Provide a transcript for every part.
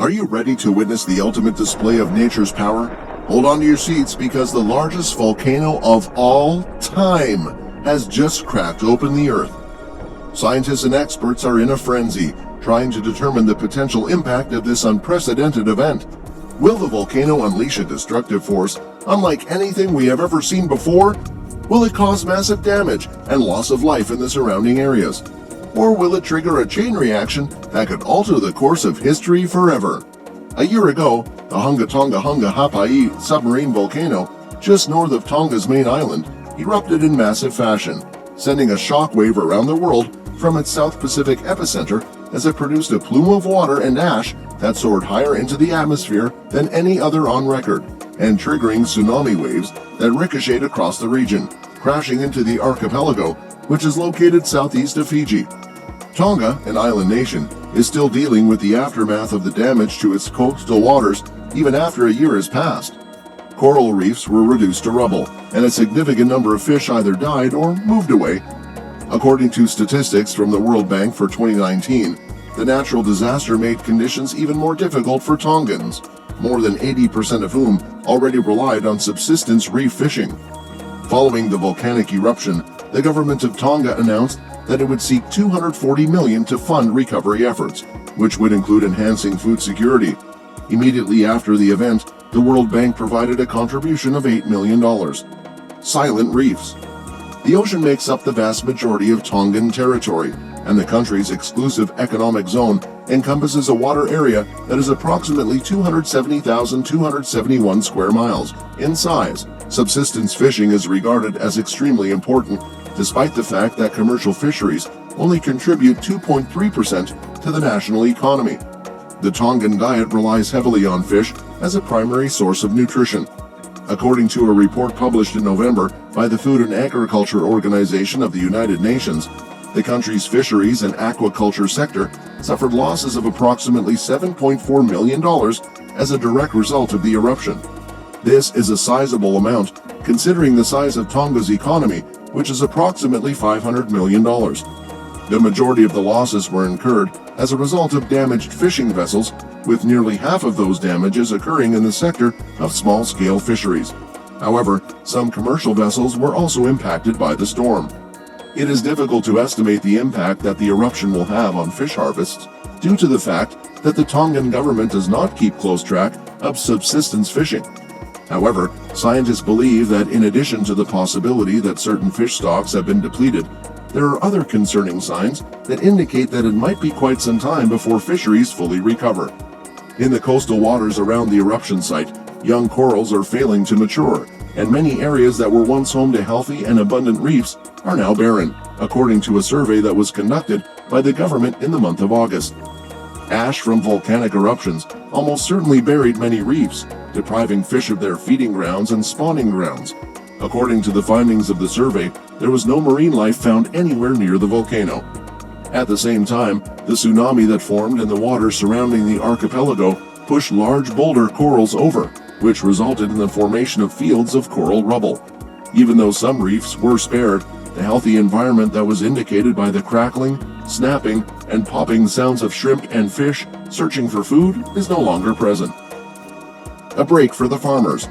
Are you ready to witness the ultimate display of nature's power? Hold on to your seats because the largest volcano of all time has just cracked open the earth. Scientists and experts are in a frenzy, trying to determine the potential impact of this unprecedented event. Will the volcano unleash a destructive force unlike anything we have ever seen before? Will it cause massive damage and loss of life in the surrounding areas? Or will it trigger a chain reaction that could alter the course of history forever? A year ago, the Hunga Tonga Hunga Hapai submarine volcano, just north of Tonga's main island, erupted in massive fashion, sending a shockwave around the world from its South Pacific epicenter as it produced a plume of water and ash that soared higher into the atmosphere than any other on record, and triggering tsunami waves that ricocheted across the region, crashing into the archipelago, which is located southeast of Fiji. Tonga, an island nation, is still dealing with the aftermath of the damage to its coastal waters even after a year has passed. Coral reefs were reduced to rubble, and a significant number of fish either died or moved away. According to statistics from the World Bank for 2019, the natural disaster made conditions even more difficult for Tongans, more than 80% of whom already relied on subsistence reef fishing. Following the volcanic eruption, the government of Tonga announced that it would seek $240 million to fund recovery efforts, which would include enhancing food security. Immediately after the event, the World Bank provided a contribution of $8 million. Silent reefs. The ocean makes up the vast majority of Tongan territory, and the country's exclusive economic zone encompasses a water area that is approximately 270,271 square miles in size. Subsistence fishing is regarded as extremely important, despite the fact that commercial fisheries only contribute 2.3% to the national economy. The Tongan diet relies heavily on fish as a primary source of nutrition. According to a report published in November by the Food and Agriculture Organization of the United Nations, the country's fisheries and aquaculture sector suffered losses of approximately $7.4 million as a direct result of the eruption. This is a sizable amount, considering the size of Tonga's economy, which is approximately $500 million. The majority of the losses were incurred as a result of damaged fishing vessels, with nearly half of those damages occurring in the sector of small-scale fisheries. However, some commercial vessels were also impacted by the storm. It is difficult to estimate the impact that the eruption will have on fish harvests due to the fact that the Tongan government does not keep close track of subsistence fishing. However, scientists believe that in addition to the possibility that certain fish stocks have been depleted, there are other concerning signs that indicate that it might be quite some time before fisheries fully recover. In the coastal waters around the eruption site, young corals are failing to mature, and many areas that were once home to healthy and abundant reefs are now barren, according to a survey that was conducted by the government in the month of August. Ash from volcanic eruptions almost certainly buried many reefs, depriving fish of their feeding grounds and spawning grounds. According to the findings of the survey, there was no marine life found anywhere near the volcano. At the same time, the tsunami that formed in the water surrounding the archipelago pushed large boulder corals over, which resulted in the formation of fields of coral rubble. Even though some reefs were spared, the healthy environment that was indicated by the crackling, snapping, and popping sounds of shrimp and fish searching for food is no longer present. A break for the farmers.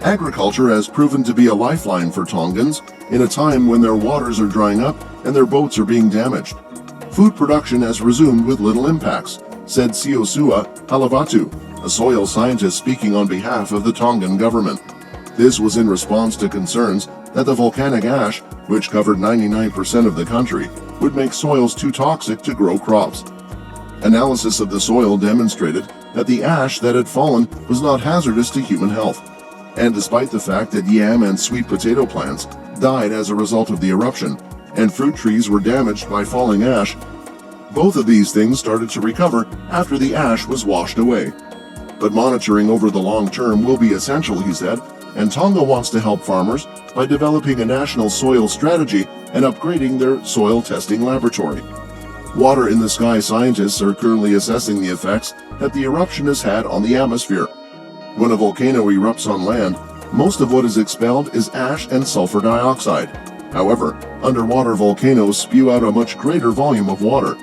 Agriculture has proven to be a lifeline for Tongans in a time when their waters are drying up and their boats are being damaged. Food production has resumed with little impacts, said Siosua Halavatu, a soil scientist speaking on behalf of the Tongan government. This was in response to concerns that the volcanic ash, which covered 99% of the country, would make soils too toxic to grow crops. Analysis of the soil demonstrated that the ash that had fallen was not hazardous to human health. And despite the fact that yam and sweet potato plants died as a result of the eruption, and fruit trees were damaged by falling ash, both of these things started to recover after the ash was washed away. But monitoring over the long term will be essential, he said, and Tonga wants to help farmers by developing a national soil strategy and upgrading their soil testing laboratory. Water in the sky scientists are currently assessing the effects that the eruption has had on the atmosphere. When a volcano erupts on land, most of what is expelled is ash and sulfur dioxide. However, underwater volcanoes spew out a much greater volume of water.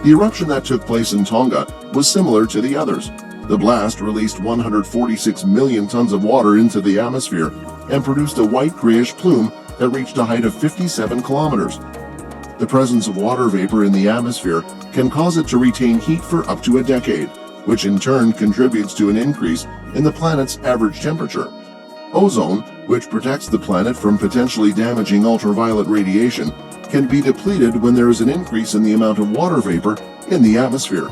The eruption that took place in Tonga was similar to the others. The blast released 146 million tons of water into the atmosphere and produced a white-grayish plume that reached a height of 57 kilometers. The presence of water vapor in the atmosphere can cause it to retain heat for up to a decade, which in turn contributes to an increase in the planet's average temperature. Ozone, which protects the planet from potentially damaging ultraviolet radiation, can be depleted when there is an increase in the amount of water vapor in the atmosphere.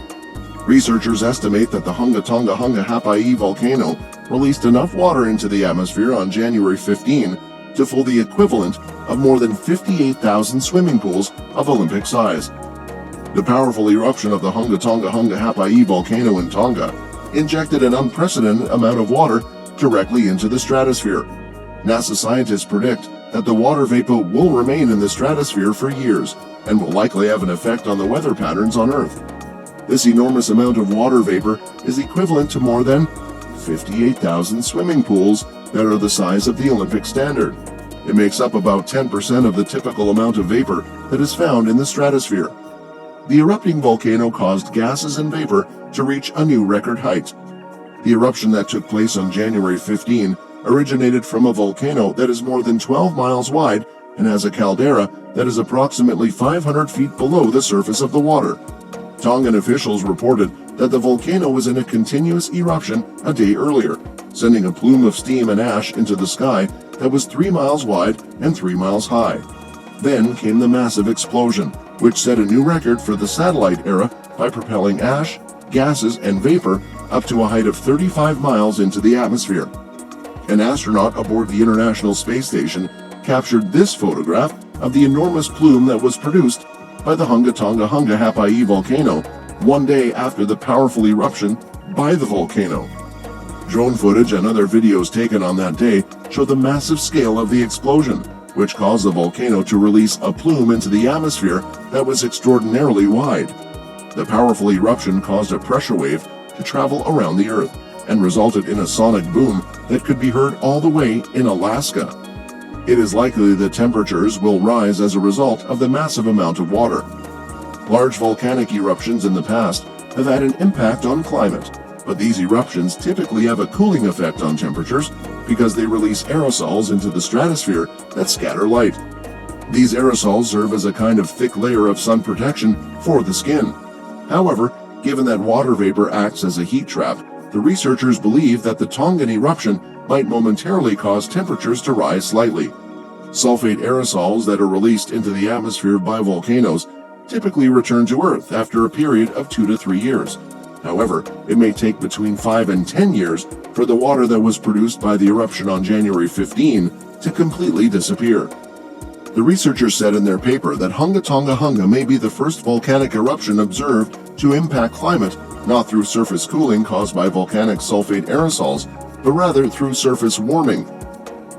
Researchers estimate that the Hunga Tonga Hunga Hapai volcano released enough water into the atmosphere on January 15 to fill the equivalent of more than 58,000 swimming pools of Olympic size. The powerful eruption of the Hunga Tonga Hunga Hapai volcano in Tonga injected an unprecedented amount of water directly into the stratosphere. NASA scientists predict that the water vapor will remain in the stratosphere for years and will likely have an effect on the weather patterns on Earth. This enormous amount of water vapor is equivalent to more than 58,000 swimming pools that are the size of the Olympic standard. It makes up about 10% of the typical amount of vapor that is found in the stratosphere. The erupting volcano caused gases and vapor to reach a new record height. The eruption that took place on January 15 originated from a volcano that is more than 12 miles wide and has a caldera that is approximately 500 feet below the surface of the water. Tongan officials reported that the volcano was in a continuous eruption a day earlier, sending a plume of steam and ash into the sky that was 3 miles wide and 3 miles high. Then came the massive explosion, which set a new record for the satellite era by propelling ash, gases, and vapor up to a height of 35 miles into the atmosphere. An astronaut aboard the International Space Station captured this photograph of the enormous plume that was produced by the Hunga Tonga Hunga Hapai volcano 1 day after the powerful eruption by the volcano. Drone footage and other videos taken on that day show the massive scale of the explosion, which caused the volcano to release a plume into the atmosphere that was extraordinarily wide. The powerful eruption caused a pressure wave to travel around the Earth and resulted in a sonic boom that could be heard all the way in Alaska. It is likely that temperatures will rise as a result of the massive amount of water. Large volcanic eruptions in the past have had an impact on climate, but these eruptions typically have a cooling effect on temperatures because they release aerosols into the stratosphere that scatter light. These aerosols serve as a kind of thick layer of sun protection for the skin. However, given that water vapor acts as a heat trap, the researchers believe that the Tongan eruption might momentarily cause temperatures to rise slightly. Sulfate aerosols that are released into the atmosphere by volcanoes typically return to Earth after a period of 2 to 3 years. However, it may take between 5 and 10 years for the water that was produced by the eruption on January 15 to completely disappear. The researchers said in their paper that Hunga Tonga Hunga may be the first volcanic eruption observed to impact climate not through surface cooling caused by volcanic sulfate aerosols, but rather through surface warming.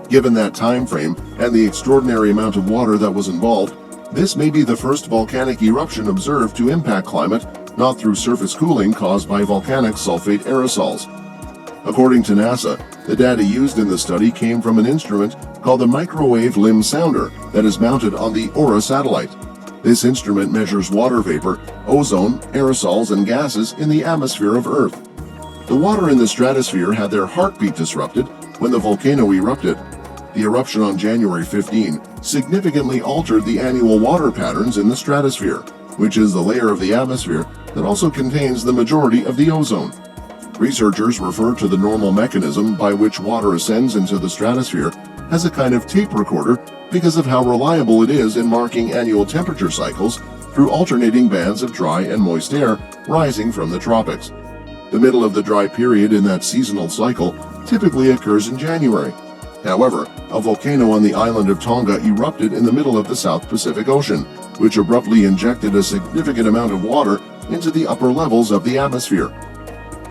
Given that time frame and the extraordinary amount of water that was involved, this may be the first volcanic eruption observed to impact climate not through surface cooling caused by volcanic sulfate aerosols. According to NASA, the data used in the study came from an instrument called the Microwave Limb Sounder that is mounted on the Aura satellite. This instrument measures water vapor, ozone, aerosols, and gases in the atmosphere of Earth. The water in the stratosphere had their heartbeat disrupted when the volcano erupted. The eruption on January 15 significantly altered the annual water patterns in the stratosphere, which is the layer of the atmosphere that also contains the majority of the ozone. Researchers refer to the normal mechanism by which water ascends into the stratosphere as a kind of tape recorder because of how reliable it is in marking annual temperature cycles through alternating bands of dry and moist air rising from the tropics. The middle of the dry period in that seasonal cycle typically occurs in January. However, a volcano on the island of Tonga erupted in the middle of the South Pacific Ocean, which abruptly injected a significant amount of water into the upper levels of the atmosphere.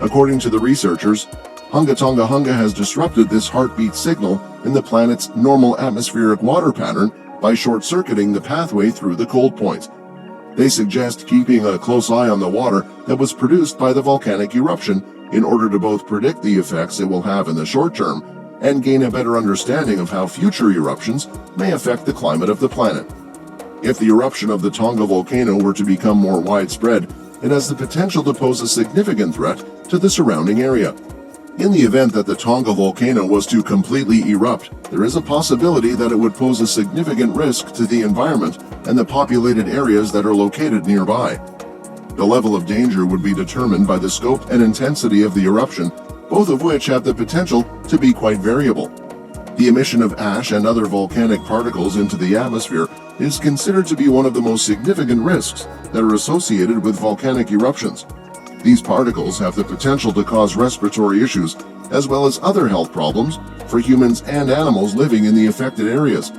According to the researchers, Hunga Tonga Hunga has disrupted this heartbeat signal in the planet's normal atmospheric water pattern by short-circuiting the pathway through the cold point. They suggest keeping a close eye on the water that was produced by the volcanic eruption in order to both predict the effects it will have in the short term and gain a better understanding of how future eruptions may affect the climate of the planet. If the eruption of the Tonga volcano were to become more widespread, it has the potential to pose a significant threat to the surrounding area. In the event that the Tonga volcano was to completely erupt, there is a possibility that it would pose a significant risk to the environment and the populated areas that are located nearby. The level of danger would be determined by the scope and intensity of the eruption, both of which have the potential to be quite variable. The emission of ash and other volcanic particles into the atmosphere is considered to be one of the most significant risks that are associated with volcanic eruptions. These particles have the potential to cause respiratory issues as well as other health problems for humans and animals living in the affected areas.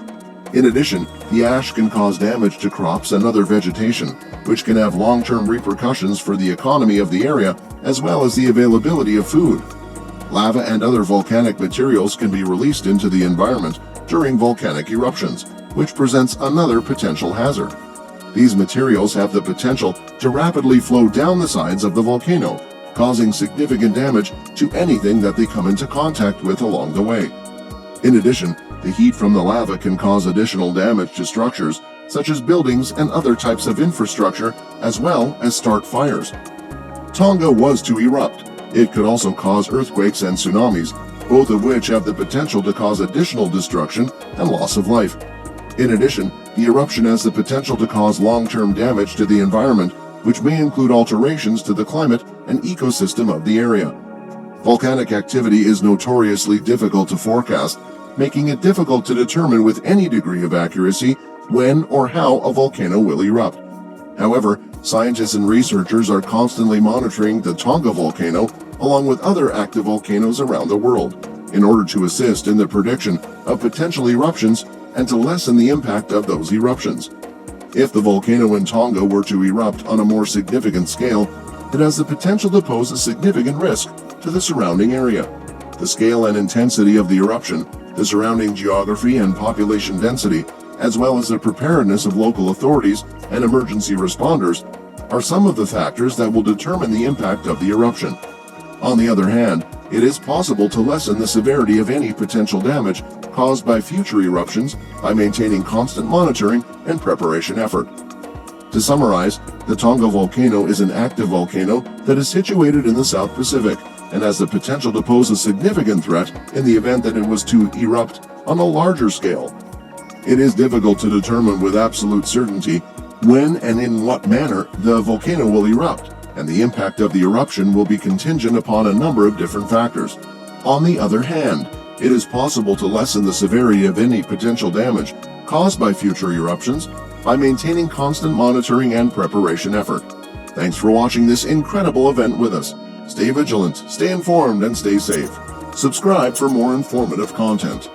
In addition, the ash can cause damage to crops and other vegetation, which can have long-term repercussions for the economy of the area as well as the availability of food. Lava and other volcanic materials can be released into the environment during volcanic eruptions, which presents another potential hazard. These materials have the potential to rapidly flow down the sides of the volcano, causing significant damage to anything that they come into contact with along the way. In addition, the heat from the lava can cause additional damage to structures such as buildings and other types of infrastructure, as well as start fires. Tonga was to erupt. It could also cause earthquakes and tsunamis, both of which have the potential to cause additional destruction and loss of life. In addition, the eruption has the potential to cause long-term damage to the environment, which may include alterations to the climate and ecosystem of the area. Volcanic activity is notoriously difficult to forecast, making it difficult to determine with any degree of accuracy when or how a volcano will erupt. However, scientists and researchers are constantly monitoring the Tonga volcano along with other active volcanoes around the world in order to assist in the prediction of potential eruptions and to lessen the impact of those eruptions. If the volcano in Tonga were to erupt on a more significant scale, it has the potential to pose a significant risk to the surrounding area. The scale and intensity of the eruption, the surrounding geography and population density, as well as the preparedness of local authorities and emergency responders, are some of the factors that will determine the impact of the eruption. On the other hand, it is possible to lessen the severity of any potential damage caused by future eruptions by maintaining constant monitoring and preparation effort. To summarize, the Tonga volcano is an active volcano that is situated in the South Pacific and has the potential to pose a significant threat in the event that it was to erupt on a larger scale. It is difficult to determine with absolute certainty when and in what manner the volcano will erupt, and the impact of the eruption will be contingent upon a number of different factors. On the other hand, it is possible to lessen the severity of any potential damage caused by future eruptions by maintaining constant monitoring and preparation effort. Thanks for watching this incredible event with us. Stay vigilant, stay informed, and stay safe. Subscribe for more informative content.